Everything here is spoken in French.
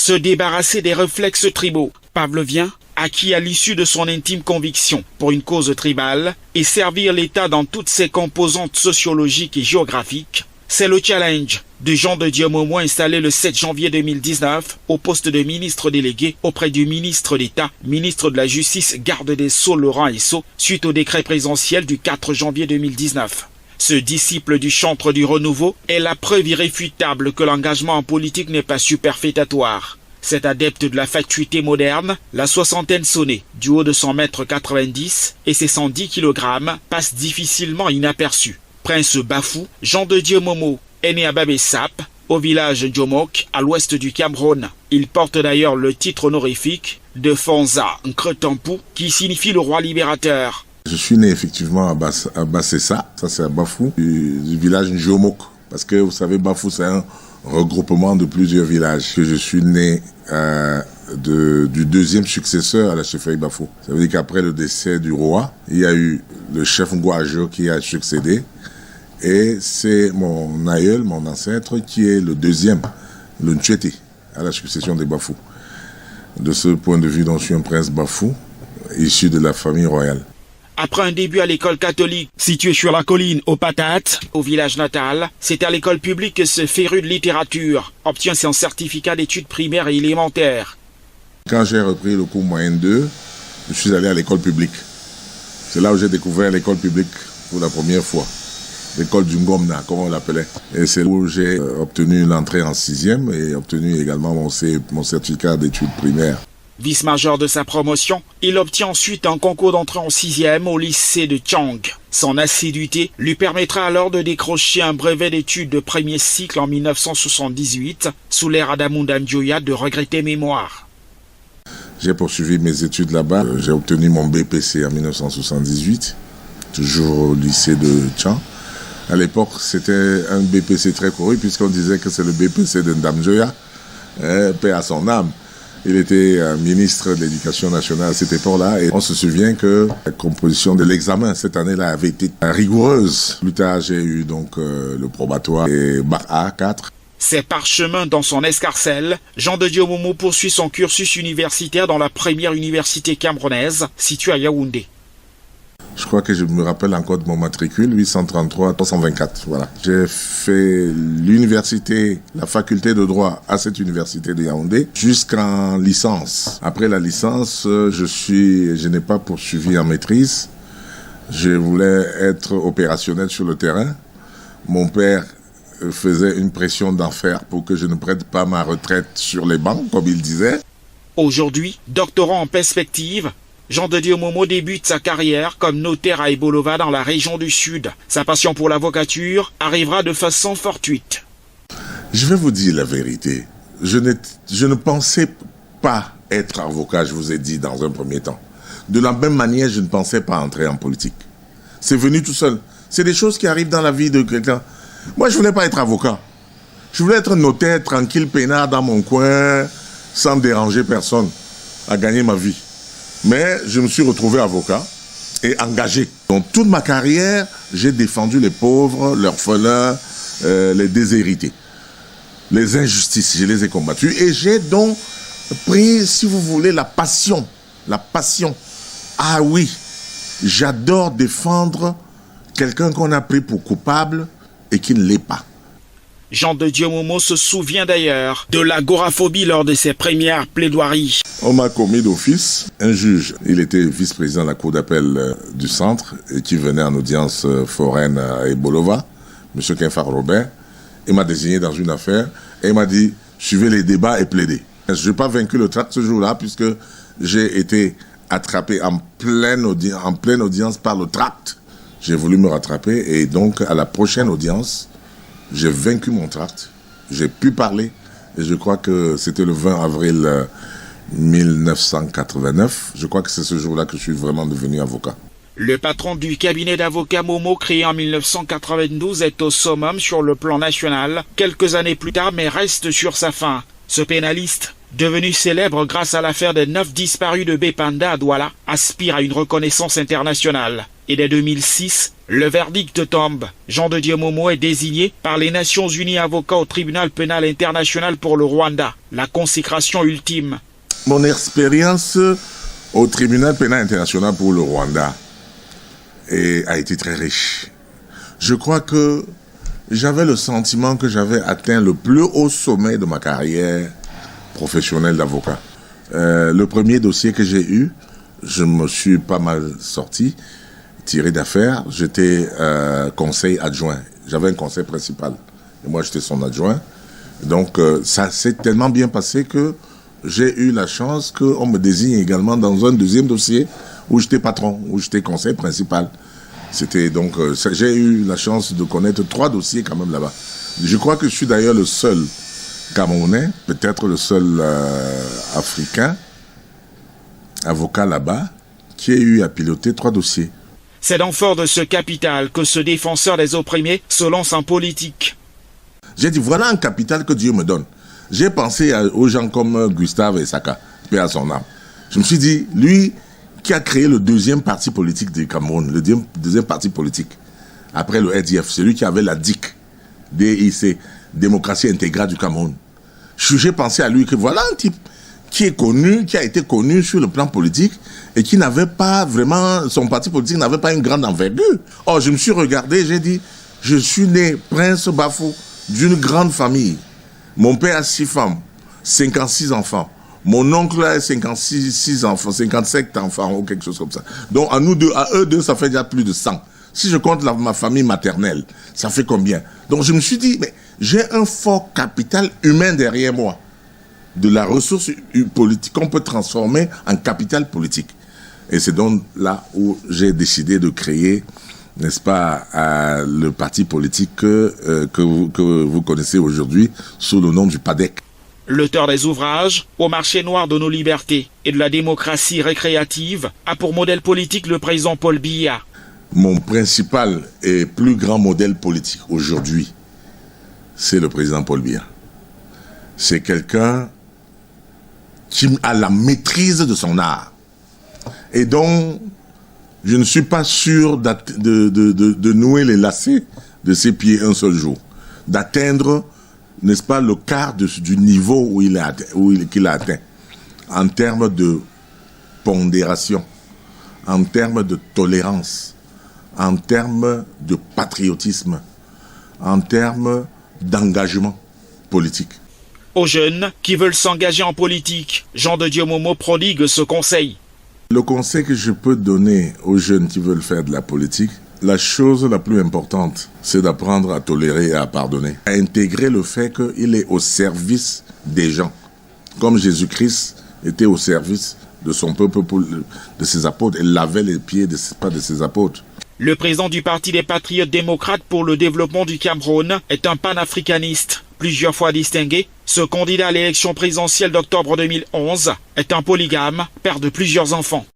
se débarrasser des réflexes tribaux pavloviens acquis à l'issue de son intime conviction pour une cause tribale et servir l'État dans toutes ses composantes sociologiques et géographiques. C'est le challenge de Jean de Dieu Momo installé le 7 janvier 2019 au poste de ministre délégué auprès du ministre d'État, ministre de la Justice, garde des Sceaux Laurent Esso, suite au décret présidentiel du 4 janvier 2019. Ce disciple du chantre du renouveau est la preuve irréfutable que l'engagement en politique n'est pas superfétatoire. Cet adepte de la fatuité moderne, la soixantaine sonnée, du haut de 100,90 m et ses 110 kg, passe difficilement inaperçu. Prince Bafou, Jean de Dieu Momo, est né à Babessap, au village Djomok, à l'ouest du Cameroun. Il porte d'ailleurs le titre honorifique de Fonza Nkretampu, qui signifie le roi libérateur. Je suis né effectivement à Bassessa, ça c'est à Bafou, du village Djomok. Parce que vous savez, Bafou c'est un regroupement de plusieurs villages. Je suis né du deuxième successeur à la chefferie Bafou. Ça veut dire qu'après le décès du roi, il y a eu le chef Ngouajo qui a succédé. Et c'est mon aïeul, mon ancêtre, qui est le deuxième, le Ntchete, à la succession des Bafou. De ce point de vue, donc, je suis un prince Bafou, issu de la famille royale. Après un début à l'école catholique, située sur la colline aux Patates, au village natal, c'est à l'école publique que ce féru de littérature obtient son certificat d'études primaires et élémentaires. Quand j'ai repris le cours moyen 2, je suis allé à l'école publique. C'est là où j'ai découvert l'école publique pour la première fois. L'école du Ngomna, comme on l'appelait. Et c'est où j'ai obtenu l'entrée en 6e et obtenu également mon certificat d'études primaires. Vice-major de sa promotion, il obtient ensuite un concours d'entrée en 6e au lycée de Tchang. Son assiduité lui permettra alors de décrocher un brevet d'études de premier cycle en 1978, sous l'ère Adamunda Ndioya de regretter mémoire. J'ai poursuivi mes études là-bas. J'ai obtenu mon BPC en 1978, toujours au lycée de Tchang. À l'époque, c'était un BPC très couru, puisqu'on disait que c'est le BPC de Ndamjoya, paix à son âme. Il était ministre de l'Éducation nationale à cette époque-là, et on se souvient que la composition de l'examen cette année-là avait été rigoureuse. Plus tard, j'ai eu donc le probatoire et Bac A 4. Ses parchemins dans son escarcelle, Jean de Dieu Momo poursuit son cursus universitaire dans la première université camerounaise, située à Yaoundé. Je crois que je me rappelle encore de mon matricule, 833-324, voilà. J'ai fait l'université, la faculté de droit à cette université de Yaoundé jusqu'en licence. Après la licence, je n'ai pas poursuivi en maîtrise. Je voulais être opérationnel sur le terrain. Mon père faisait une pression d'enfer pour que je ne prenne pas ma retraite sur les bancs, comme il disait. Aujourd'hui, doctorant en perspective, Jean de Dieu Momo débute sa carrière comme notaire à Ebolova dans la région du Sud. Sa passion pour l'avocature arrivera de façon fortuite. Je vais vous dire la vérité. Je ne pensais pas être avocat, je vous ai dit dans un premier temps. De la même manière, je ne pensais pas entrer en politique. C'est venu tout seul. C'est des choses qui arrivent dans la vie de quelqu'un. Moi, je ne voulais pas être avocat. Je voulais être notaire, tranquille, peinard dans mon coin, sans déranger personne, à gagner ma vie. Mais je me suis retrouvé avocat et engagé. Dans toute ma carrière, j'ai défendu les pauvres, l'orphelin, les déshérités. Les injustices, je les ai combattues. Et j'ai donc pris, si vous voulez, la passion. La passion. Ah oui, j'adore défendre quelqu'un qu'on a pris pour coupable et qui ne l'est pas. Jean de Dieu Momo se souvient d'ailleurs de l'agoraphobie lors de ses premières plaidoiries. On m'a commis d'office un juge. Il était vice-président de la cour d'appel du centre et qui venait en audience foraine à Ebolova, M. Kenfar Robert. Il m'a désigné dans une affaire et il m'a dit « suivez les débats et plaidez ». Je n'ai pas vaincu le tract ce jour-là puisque j'ai été attrapé en pleine audience par le tract. J'ai voulu me rattraper et donc à la prochaine audience, j'ai vaincu mon tract, j'ai pu parler et je crois que c'était le 20 avril 1989. Je crois que c'est ce jour-là que je suis vraiment devenu avocat. Le patron du cabinet d'avocats Momo créé en 1992 est au summum sur le plan national quelques années plus tard mais reste sur sa faim. Ce pénaliste, devenu célèbre grâce à l'affaire des 9 disparus de Bépanda à Douala, aspire à une reconnaissance internationale. Et dès 2006, le verdict tombe. Jean de Dieu Momo est désigné par les Nations Unies avocat au tribunal pénal international pour le Rwanda. La consécration ultime. Mon expérience au tribunal pénal international pour le Rwanda a été très riche. Je crois que j'avais le sentiment que j'avais atteint le plus haut sommet de ma carrière professionnelle d'avocat. Le premier dossier que j'ai eu, je me suis pas mal sorti, tiré d'affaire. J'étais conseil adjoint. J'avais un conseil principal. Et moi, j'étais son adjoint. Donc, ça s'est tellement bien passé que j'ai eu la chance qu'on me désigne également dans un deuxième dossier où j'étais patron, où j'étais conseil principal. C'était donc, j'ai eu la chance de connaître 3 dossiers quand même là-bas. Je crois que je suis d'ailleurs le seul Camerounais, peut-être le seul Africain, avocat là-bas, qui ait eu à piloter 3 dossiers. C'est dans fort de ce capital que ce défenseur des opprimés se lance en politique. J'ai dit, voilà un capital que Dieu me donne. J'ai pensé aux gens comme Gustave Essaka, paix à son âme. Je me suis dit, lui qui a créé le deuxième parti politique du Cameroun, le deuxième parti politique, après le RDF, celui qui avait la DIC, DIC, Démocratie intégrale du Cameroun. J'ai pensé à lui que voilà un type qui est connu, qui a été connu sur le plan politique et qui n'avait pas vraiment, son parti politique n'avait pas une grande envergure. Or, je me suis regardé, j'ai dit, je suis né prince Bafou d'une grande famille. Mon père a 6 femmes, 56 enfants. Mon oncle a 56 enfants, 57 enfants ou quelque chose comme ça. Donc, à eux deux, ça fait déjà plus de 100. Si je compte ma famille maternelle, ça fait combien? Donc, je me suis dit, mais j'ai un fort capital humain derrière moi. De la ressource politique qu'on peut transformer en capital politique. Et c'est donc là où j'ai décidé de créer, n'est-ce pas, le parti politique que vous connaissez aujourd'hui sous le nom du PADEC. L'auteur des ouvrages « Au marché noir de nos libertés et de la démocratie récréative » a pour modèle politique le président Paul Biya. Mon principal et plus grand modèle politique aujourd'hui, c'est le président Paul Biya. C'est quelqu'un qui a la maîtrise de son art. Et donc, je ne suis pas sûr de nouer les lacets de ses pieds un seul jour. D'atteindre, n'est-ce pas, le quart du niveau qu'il a atteint. En termes de pondération, en termes de tolérance, en termes de patriotisme, en termes d'engagement politique. Aux jeunes qui veulent s'engager en politique, Jean de Dieu Momo prodigue ce conseil. Le conseil que je peux donner aux jeunes qui veulent faire de la politique, la chose la plus importante, c'est d'apprendre à tolérer et à pardonner. À intégrer le fait qu'il est au service des gens. Comme Jésus-Christ était au service de son peuple, de ses apôtres, et lavait les pieds de ses apôtres. Le président du Parti des Patriotes démocrates pour le développement du Cameroun est un panafricaniste. Plusieurs fois distingué, ce candidat à l'élection présidentielle d'octobre 2011 est un polygame, père de plusieurs enfants.